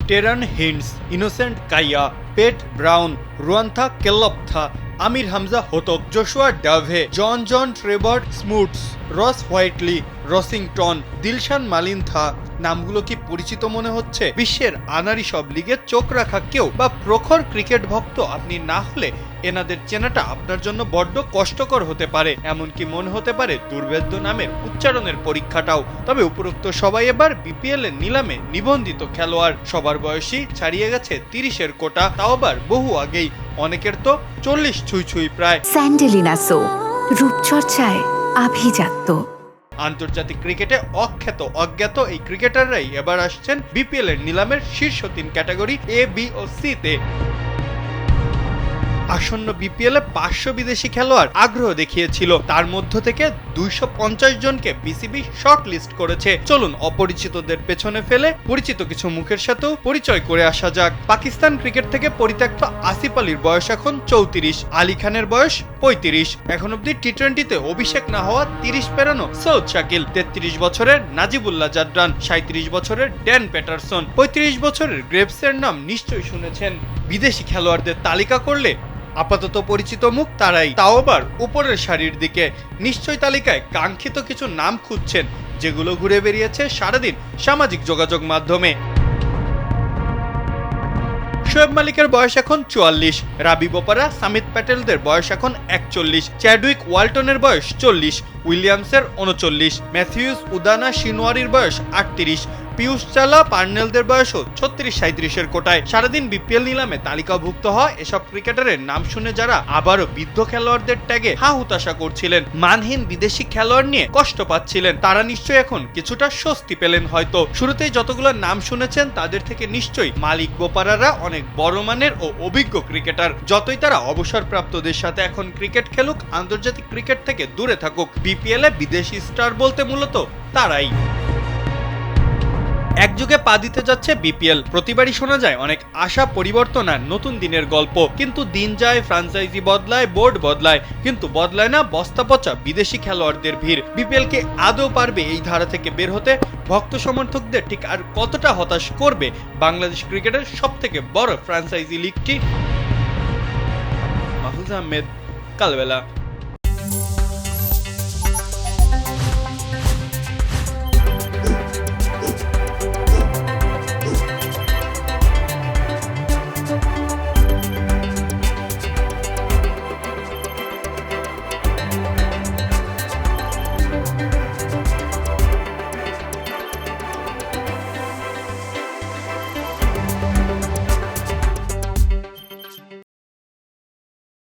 Terran hinge, innocent Kayah, পেট brown, রুয়ান্থা কেল্লপথা, আমির Hamza হোতক, Joshua Dave, জন Trevor স্মুটস, রস Whiteley, Rossington, Dilshan মালিনথা। নামগুলো কি পরিচিত মনে হচ্ছে? বিশ্বের আনারি সব লিগে চোখ রাখা কেউ বা প্রখর ক্রিকেট ভক্ত আপনি না হলে এনাদের চেনাটা আপনার জন্য বড্ড কষ্টকর হতে পারে, এমনকি মনে হতে পারে দুর্ভেদ্য নামের উচ্চারণের পরীক্ষাটাও। তবে উপরোক্ত সবাই এবার বিপিএল এর নিলামে নিবন্ধিত খেলোয়াড়। সবার বয়সী ছাড়িয়ে গেছে 30-এর কোটা, তাও আবার বহু আগেই। অনেকের তো 40 ছুঁই প্রায়। স্যান্ডেলিনা সো, রূপচর্চায় আভিজাত্য। আন্তর্জাতিক ক্রিকেটে অজ্ঞাত এই ক্রিকেটাররাই এবার আসছেন বিপিএল এর নিলামের শীর্ষ 3 ক্যাটাগরি এ, বি ও সি তে। আসন্ন বিপিএল এ 500 বিদেশি খেলোয়াড় আগ্রহ দেখিয়েছিল, তার মধ্য থেকে 250 জনকে বিসিবি শর্ট লিস্ট করেছে। চলুন অপরিচিতদের পেছনে ফেলে পরিচিত কিছু মুখের সাথেও পরিচয় করে আসা যাক। পাকিস্তান ক্রিকেট থেকে পরিত্যক্ত আসিফ আলীর বয়স এখন 34, আলী খানের বয়স 35। এখন অব্দি টি-20তে অভিষেক না হওয়া 30 পেরানো সৌদ শাকিল, 33 বছরের নাজিবুল্লাহ জাদরান, 37 বছরের ড্যান প্যাটারসন, 35 বছরের গ্রেভসের নাম নিশ্চয়ই শুনেছেন। বিদেশি খেলোয়াড়দের তালিকা করলে আপাতত পরিচিত মুখ তারাই, তাও আবার উপরের সারির দিকে। নিশ্চয় তালিকায় কাঙ্ক্ষিত কিছু নাম খুঁজছেন, যেগুলো ঘুরে বেরিয়েছে সারাদিন সামাজিক যোগাযোগ মাধ্যমে। শোয়েব মালিকের বয়স এখন 44, রাবি বোপারা, সামিত প্যাটেলদের বয়স এখন 41, চ্যাডউইক ওয়ালটনের বয়স 40, উইলিয়ামসের 39, ম্যাথিউস উদানা শিনওয়ারির বয়স 38, পিয়ুষ চালা পার্নেলদের বয়সও 36-37-এর কোটায়। সারাদিন বিপিএল নিলামে তালিকাভুক্ত হওয়া এসব ক্রিকেটারের নাম শুনে যারা আবারও বৃদ্ধ খেলোয়াড়দের ট্যাগে হা হুতাশা করছিলেন, মানহীন বিদেশি খেলোয়াড় নিয়ে কষ্ট পাচ্ছিলেন, তারা নিশ্চয়ই এখন কিছুটা স্বস্তি পেলেন হয়তো। শুরুতেই যতগুলো নাম শুনেছেন তাদের থেকে নিশ্চয়ই মালিক বোপারারা অনেক বড় মানের ও অভিজ্ঞ ক্রিকেটার। যতই তারা অবসরপ্রাপ্তদের সাথে এখন ক্রিকেট খেলুক, আন্তর্জাতিক ক্রিকেট থেকে দূরে থাকুক, বিপিএল এ বিদেশি স্টার বলতে মূলত তারাই। একযুগে পা দিতে যাচ্ছে বিপিএল। প্রতিবারই শোনা যায় অনেক আশা, পরিবর্তন আর নতুন দিনের গল্প, কিন্তু দিন যায়, ফ্রাঞ্চাইজি বদলায়, বোর্ড বদলায়, কিন্তু বদলায় না বস্তা পচা বিদেশি খেলোয়াড়দের ভিড়। বিপিএল কে আদৌ পারবে এই ধারা থেকে বের হতে? ভক্ত সমর্থকদের ঠিক আর কতটা হতাশ করবে বাংলাদেশ ক্রিকেটের সব থেকে বড় ফ্রাঞ্চাইজি লিগটি? মাহফুজ আহমেদ, কালবেলা।